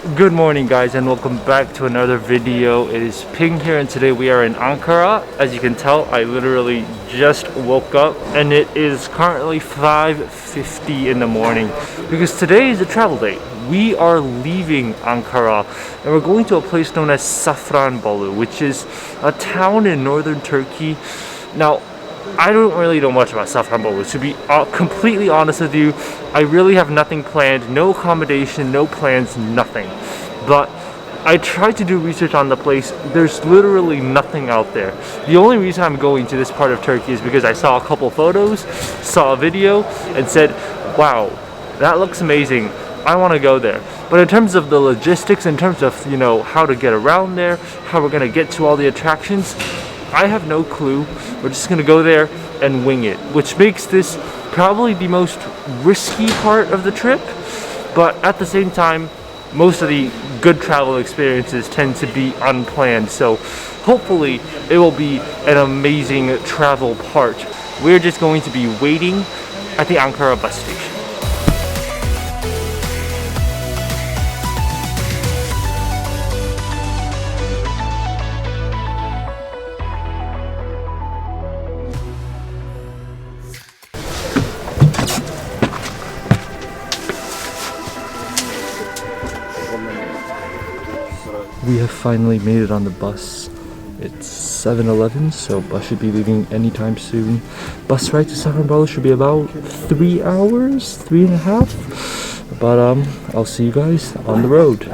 Good morning guys and welcome back to another video. It is Ping here and today we are in Ankara. As you can tell, I literally just woke up and it is currently 5:50 in the morning because today is a travel day. We are leaving Ankara and we're going to a place known as Safranbolu, which is a town in northern Turkey. Now, I don't really know much about Safranbolu. To be completely honest with you, I really have nothing planned, no accommodation, no plans, nothing. But I tried to do research on the place. There's literally nothing out there. The only reason I'm going to this part of Turkey is because I saw a couple photos, saw a video, and said, wow, that looks amazing. I want to go there. But in terms of the logistics, in terms of, how to get around there, how we're going to get to all the attractions, I have no clue. We're just gonna go there and wing it, which makes this probably the most risky part of the trip, but at the same time, most of the good travel experiences tend to be unplanned, so hopefully it will be an amazing travel part. We're just going to be waiting at the Ankara bus station. We have finally made it on the bus. It's 7:11, so bus should be leaving anytime soon. Bus ride to Safranbolu should be about 3 hours, 3.5. But I'll see you guys on the road.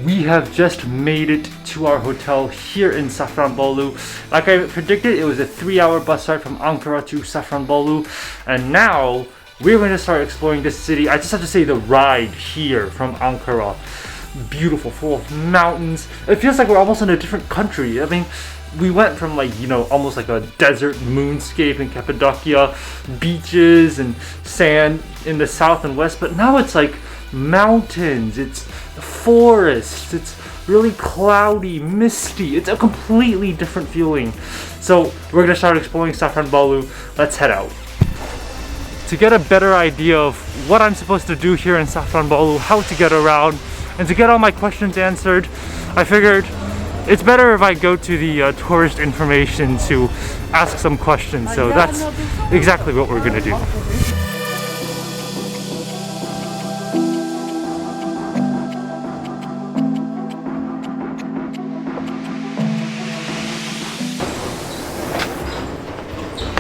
We have just made it to our hotel here in Safranbolu. Like I predicted, it was a 3-hour bus ride from Ankara to Safranbolu, and now we're going to start exploring this city. I just have to say, the ride here from Ankara, beautiful, full of mountains. It feels like we're almost in a different country. I mean, we went from almost like a desert moonscape in Cappadocia, beaches and sand in the south and west, but now it's like mountains, it's forests, it's really cloudy, misty. It's a completely different feeling. So we're gonna start exploring Safranbolu. Let's head out. To get a better idea of what I'm supposed to do here in Safranbolu, how to get around, and to get all my questions answered, I figured it's better if I go to the tourist information to ask some questions. So that's exactly what we're gonna do.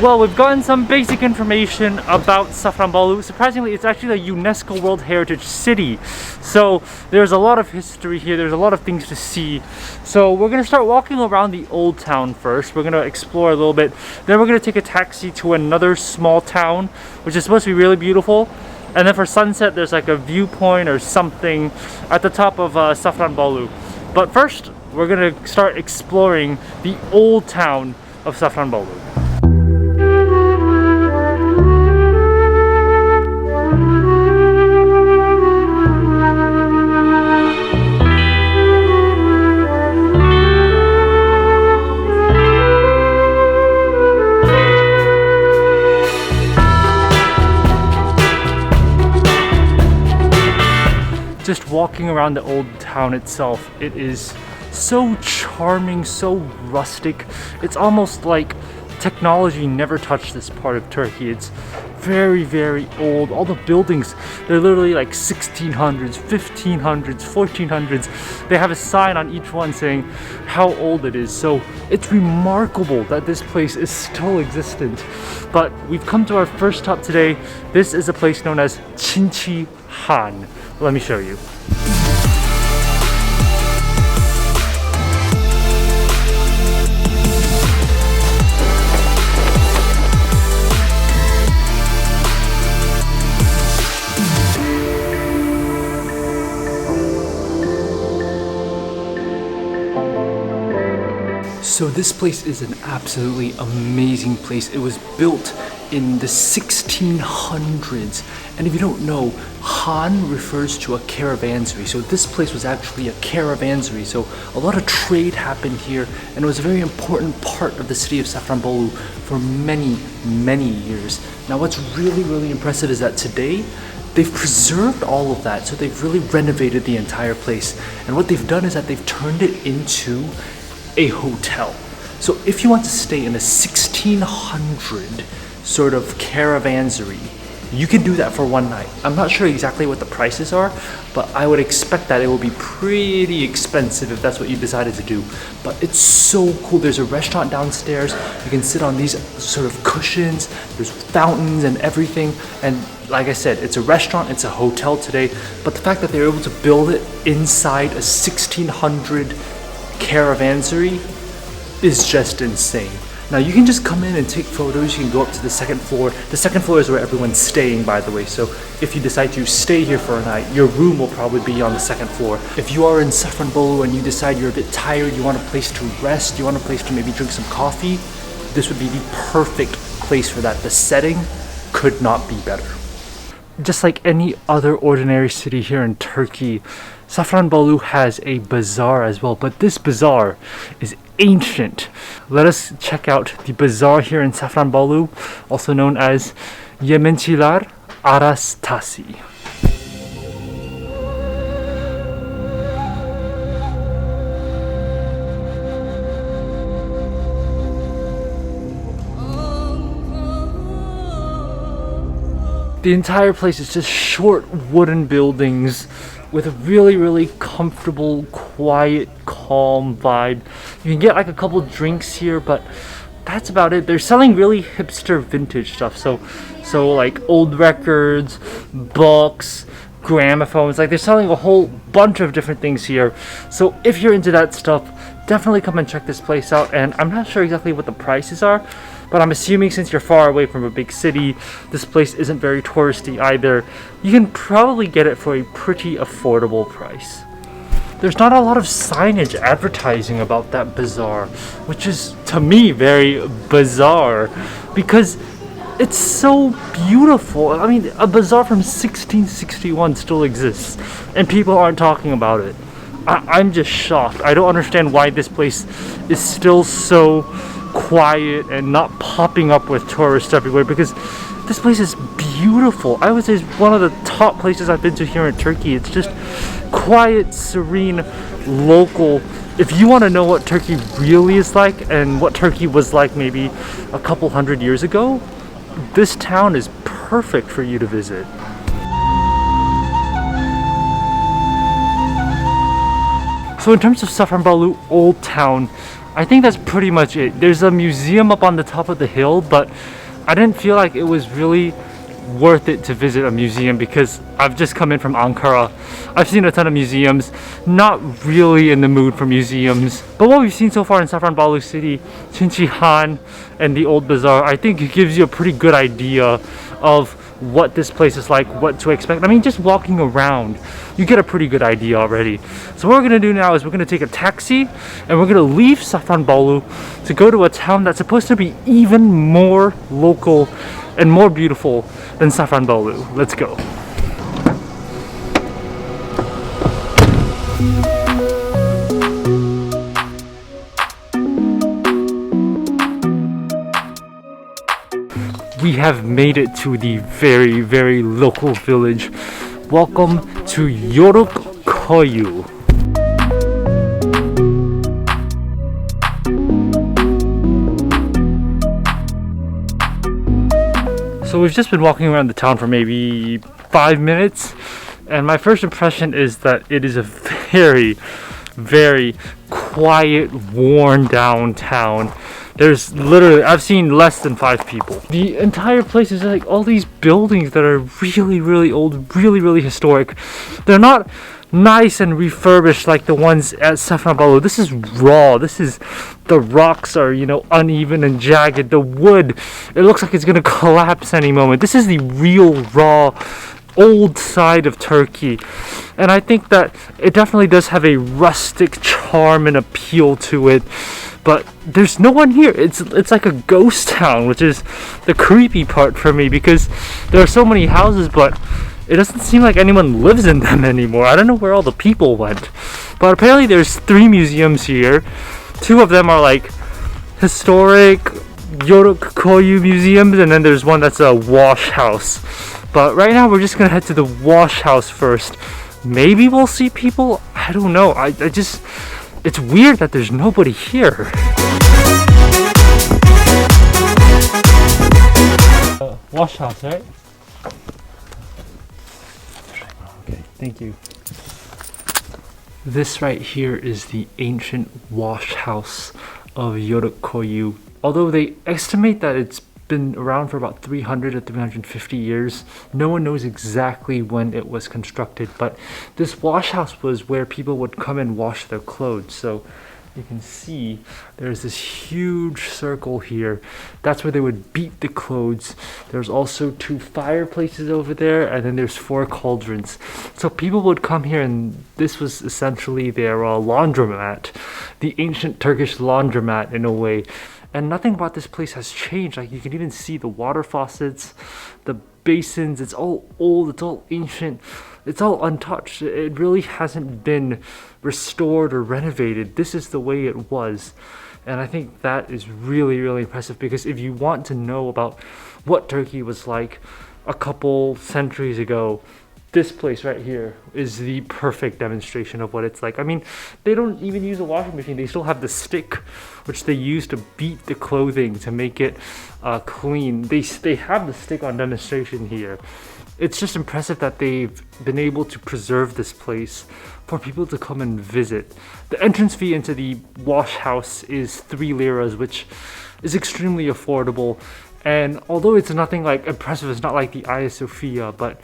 Well, we've gotten some basic information about Safranbolu. Surprisingly, it's actually a UNESCO World Heritage City. So there's a lot of history here, there's a lot of things to see. So we're gonna start walking around the old town first. We're gonna explore a little bit. Then we're gonna take a taxi to another small town, which is supposed to be really beautiful. And then for sunset, there's like a viewpoint or something at the top of Safranbolu. But first, we're gonna start exploring the old town of Safranbolu. Just walking around the old town itself, it is so charming, so rustic. It's almost like technology never touched this part of Turkey. It's very, very old. All the buildings, they're literally like 1600s, 1500s, 1400s. They have a sign on each one saying how old it is. So it's remarkable that this place is still existent. But we've come to our first stop today. This is a place known as Chinchi Han. Let me show you. So this place is an absolutely amazing place. It was built in the 1600s. And if you don't know, Han refers to a caravanserie. So this place was actually a caravanserie. So a lot of trade happened here, and it was a very important part of the city of Safranbolu for many, many years. Now what's really, really impressive is that today, they've preserved all of that. So they've really renovated the entire place. And what they've done is that they've turned it into a hotel. So if you want to stay in a 1600 sort of caravanserie, you can do that for one night. I'm not sure exactly what the prices are, but I would expect that it will be pretty expensive if that's what you decided to do. But it's so cool. There's a restaurant downstairs. You can sit on these sort of cushions. There's fountains and everything. And like I said, it's a restaurant, it's a hotel today. But the fact that they're able to build it inside a 1600 caravanserie is just insane. Now you can just come in and take photos. You can go up to the second floor. The second floor is where everyone's staying, by the way. So if you decide to stay here for a night, your room will probably be on the second floor. If you are in Safranbolu and you decide you're a bit tired, you want a place to rest, you want a place to maybe drink some coffee, this would be the perfect place for that. The setting could not be better. Just like any other ordinary city here in Turkey, Safranbolu has a bazaar as well, but this bazaar is ancient. Let us check out the bazaar here in Safranbolu, also known as Yemenciler Arastasi. The entire place is just short wooden buildings with a really, really comfortable, quiet, calm vibe. You can get like a couple drinks here, but that's about it. They're selling really hipster vintage stuff. So like old records, books, gramophones. Like they're selling a whole bunch of different things here. So if you're into that stuff, definitely come and check this place out. And I'm not sure exactly what the prices are, but I'm assuming since you're far away from a big city, this place isn't very touristy either. You can probably get it for a pretty affordable price. There's not a lot of signage advertising about that bazaar, which is, to me, very bizarre because it's so beautiful. I mean, a bazaar from 1661 still exists, and people aren't talking about it. I'm just shocked. I don't understand why this place is still so quiet and not popping up with tourists everywhere, because this place is beautiful. I would say it's one of the top places I've been to here in Turkey. It's just quiet, serene, local. If you want to know what Turkey really is like and what Turkey was like maybe a couple hundred years ago, this town is perfect for you to visit. So in terms of Safranbolu Old Town, I think that's pretty much it. There's a museum up on the top of the hill, but I didn't feel like it was really worth it to visit a museum because I've just come in from Ankara. I've seen a ton of museums, not really in the mood for museums. But what we've seen so far in Safranbolu City, Chinchihan, and the Old Bazaar, I think it gives you a pretty good idea of what this place is like, what to expect. I mean, just walking around, you get a pretty good idea already. So what we're gonna do now is we're gonna take a taxi and we're gonna leave Safranbolu to go to a town that's supposed to be even more local and more beautiful than Safranbolu. Let's go. We have made it to the very, very local village. Welcome to Yoruk Koyu. So we've just been walking around the town for maybe 5 minutes, and my first impression is that it is a very, very quiet, worn down town. There's literally, I've seen less than 5 people. The entire place is like all these buildings that are really, really old, really, really historic. They're not nice and refurbished like the ones at Safranbolu. This is raw. The rocks are, uneven and jagged. The wood, it looks like it's gonna collapse any moment. This is the real raw old side of Turkey, and I think that it definitely does have a rustic charm and appeal to it. But there's no one here. It's like a ghost town, which is the creepy part for me, because there are so many houses, but it doesn't seem like anyone lives in them anymore. I don't know where all the people went. But apparently there's 3 museums here. 2 of them are like historic Yoruk Koyu museums, and then there's one that's a wash house. But right now we're just gonna head to the wash house first. Maybe we'll see people. I don't know. I just, it's weird that there's nobody here. Wash house, right? Okay, thank you. This right here is the ancient wash house of Yoruk Koyu. Although they estimate that it's been around for about 300 to 350 years, no one knows exactly when it was constructed, but this wash house was where people would come and wash their clothes. So you can see there's this huge circle here. That's where they would beat the clothes. There's also 2 fireplaces over there, and then there's 4 cauldrons. So people would come here, and this was essentially their laundromat, the ancient Turkish laundromat in a way. And nothing about this place has changed. Like, you can even see the water faucets, the basins. It's all old, it's all ancient, it's all untouched. It really hasn't been restored or renovated. This is the way it was. And I think that is really, really impressive, because if you want to know about what Turkey was like a couple centuries ago, this place right here is the perfect demonstration of what it's like. I mean, they don't even use a washing machine. They still have the stick, which they use to beat the clothing to make it clean. They have the stick on demonstration here. It's just impressive that they've been able to preserve this place for people to come and visit. The entrance fee into the wash house is 3 liras, which is extremely affordable. And although it's nothing like impressive, it's not like the Hagia Sophia, but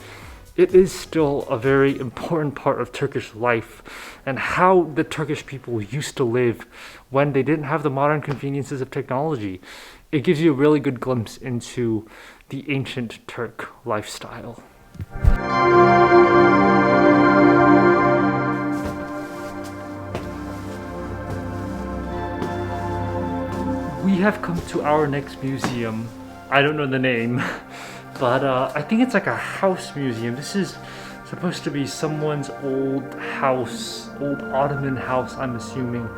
it is still a very important part of Turkish life and how the Turkish people used to live when they didn't have the modern conveniences of technology. It gives you a really good glimpse into the ancient Turk lifestyle. We have come to our next museum. I don't know the name. But I think it's like a house museum. This is supposed to be someone's old house, old Ottoman house, I'm assuming.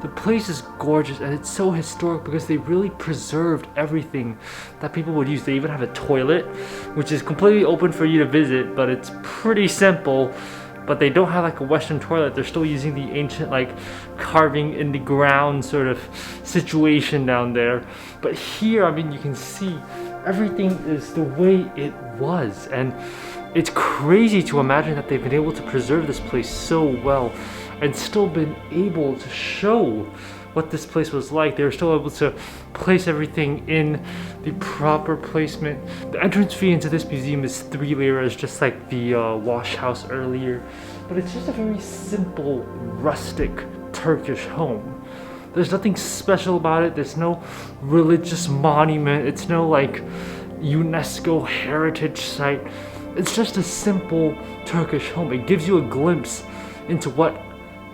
The place is gorgeous, and it's so historic because they really preserved everything that people would use. They even have a toilet, which is completely open for you to visit, but it's pretty simple. But they don't have like a Western toilet. They're still using the ancient like carving in the ground sort of situation down there. But here, I mean, you can see everything is the way it was, and it's crazy to imagine that they've been able to preserve this place so well and still been able to show what this place was like. They were still able to place everything in the proper placement. The entrance fee into this museum is 3 liras, just like the wash house earlier, but it's just a very simple, rustic Turkish home. There's nothing special about it. There's no religious monument. It's no like UNESCO heritage site. It's just a simple Turkish home. It gives you a glimpse into what,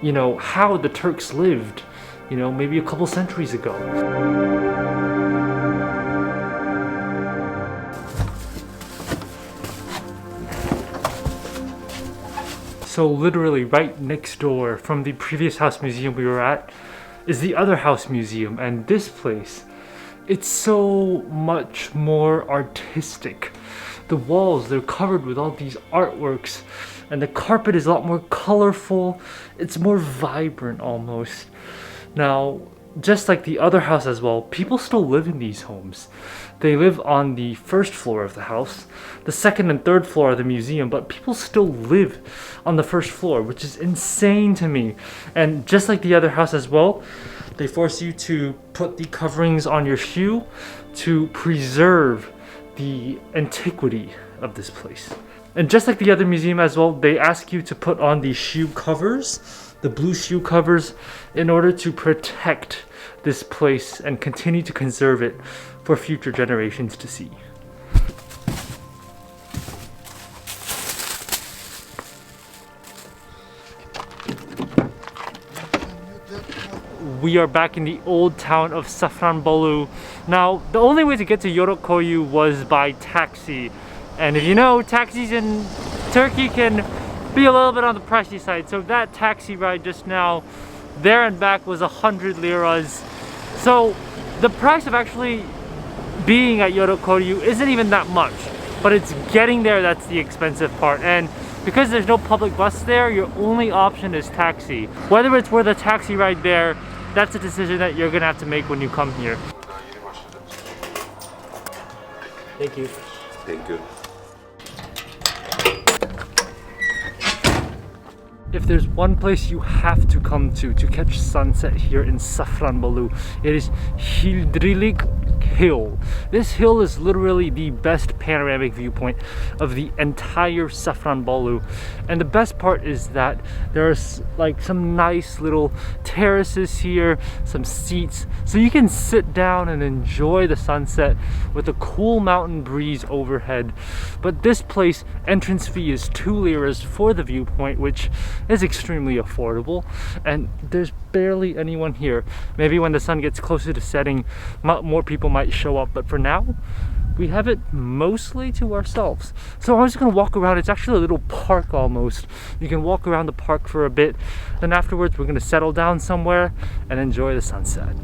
you know, how the Turks lived, you know, maybe a couple centuries ago. So literally right next door from the previous house museum we were at is the other house museum, and this place, it's so much more artistic. The walls, they're covered with all these artworks, and the carpet is a lot more colorful. It's more vibrant almost. Now, just like the other house as well, people still live in these homes. They live on the first floor of the house, the second and third floor of the museum, but people still live on the first floor, which is insane to me. And just like the other house as well, they force you to put the coverings on your shoe to preserve the antiquity of this place. And just like the other museum as well, they ask you to put on the shoe covers, the blue shoe covers, in order to protect this place and continue to conserve it for future generations to see. we are back in the old town of Safranbolu. Now, the only way to get to Yorokoyu was by taxi. And if you know, taxis in Turkey can be a little bit on the pricey side. So that taxi ride just now, there and back, was 100 liras. So the price of actually being at Yorokoyu isn't even that much, but it's getting there that's the expensive part. And because there's no public bus there, your only option is taxi. Whether it's worth a taxi ride there, that's a decision that you're gonna have to make when you come here. Thank you. Thank you. If there's one place you have to come to catch sunset here in Safranbolu, it is Hildrilik Hill. This hill is literally the best panoramic viewpoint of the entire Safranbolu. And the best part is that there's like some nice little terraces here, some seats, so you can sit down and enjoy the sunset with a cool mountain breeze overhead. But this place, entrance fee is 2 liras for the viewpoint, which is extremely affordable, and there's barely anyone here. Maybe when the sun gets closer to setting, more people might show up, but for now we have it mostly to ourselves. So I'm just gonna walk around. It's actually a little park almost. You can walk around the park for a bit, then afterwards we're gonna settle down somewhere and enjoy the sunset.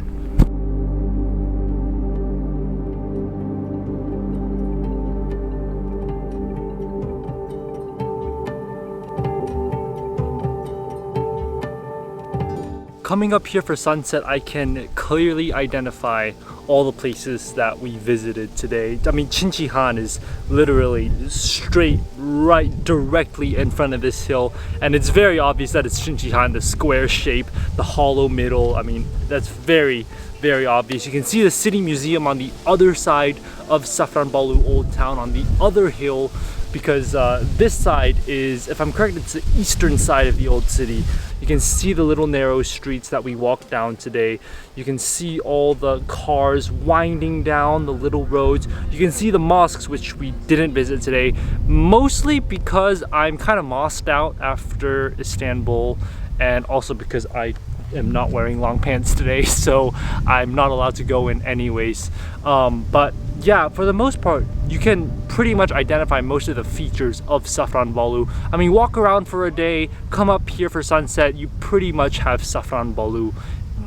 Coming up here for sunset, I can clearly identify all the places that we visited today. I mean, Chinchihan is literally straight right directly in front of this hill, and it's very obvious that it's Chinchihan, the square shape, the hollow middle. I mean, that's very obvious. You can see the city museum on the other side of Safranbolu Old Town on the other hill, because this side is, if I'm correct, it's the eastern side of the old city. You can see the little narrow streets that we walked down today. You can see all the cars winding down the little roads. You can see the mosques, which we didn't visit today, mostly because I'm kind of mosqued out after Istanbul, and also because I am not wearing long pants today, so I'm not allowed to go in anyways. But yeah, for the most part, you can pretty much identify most of the features of Safranbolu. I mean, walk around for a day, come up here for sunset, you pretty much have Safranbolu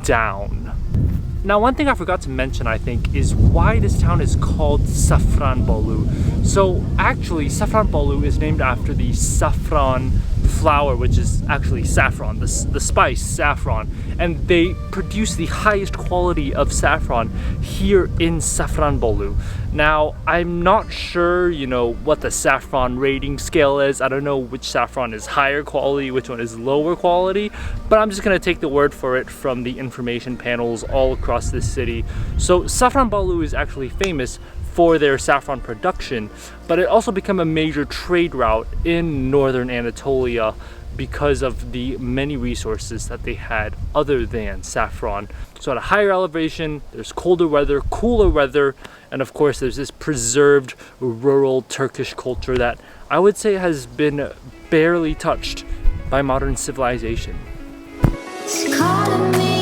down. Now, one thing I forgot to mention, I think, is why this town is called Safranbolu. So actually, Safranbolu is named after the saffron flower, which is actually saffron, the spice saffron, and they produce the highest quality of saffron here in Safranbolu. Now, I'm not sure, you know, what the saffron rating scale is. I don't know which saffron is higher quality, which one is lower quality, but I'm just gonna take the word for it from the information panels all across this city. So Safranbolu is actually famous for their saffron production, but it also became a major trade route in northern Anatolia because of the many resources that they had other than saffron. So at a higher elevation, there's colder weather, cooler weather, and of course there's this preserved rural Turkish culture that I would say has been barely touched by modern civilization. It's calling me.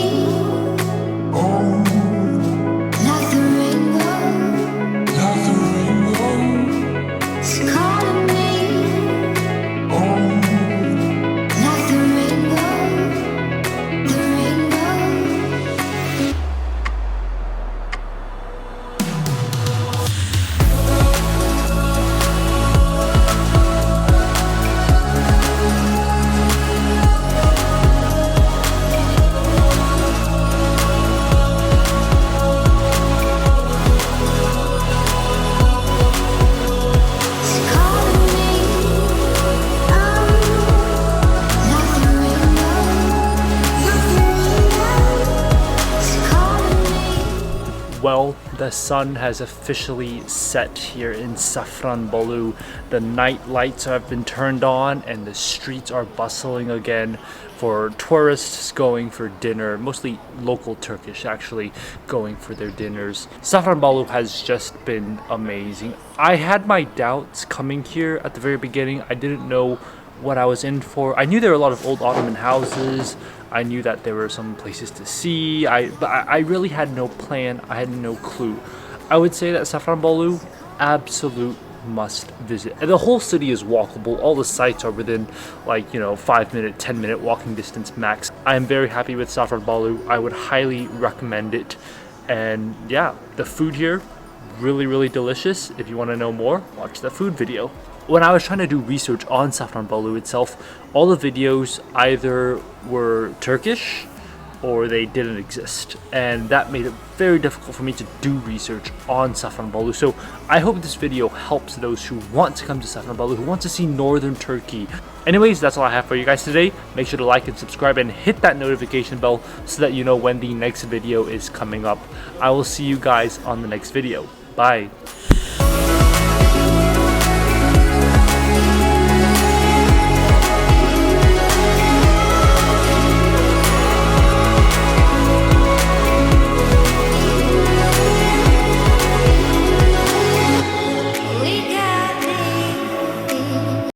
Well, the sun has officially set here in Safranbolu. The night lights have been turned on and the streets are bustling again for tourists going for dinner, mostly local Turkish actually going for their dinners. Safranbolu has just been amazing. I had my doubts coming here at the very beginning. I didn't know what I was in for. I knew there were a lot of old Ottoman houses. I knew that there were some places to see. But I really had no plan. I had no clue. I would say that Safranbolu, absolute must visit. And the whole city is walkable. All the sites are within, like, 5-minute, 10-minute walking distance max. I am very happy with Safranbolu. I would highly recommend it. And yeah, the food here, really, really delicious. If you want to know more, watch the food video. When I was trying to do research on Safranbolu itself, all the videos either were Turkish or they didn't exist, and that made it very difficult for me to do research on Safranbolu. So I hope this video helps those who want to come to Safranbolu, who want to see northern Turkey. Anyways, that's all I have for you guys today. Make sure to like and subscribe and hit that notification bell so that you know when the next video is coming up. I will see you guys on the next video. Bye.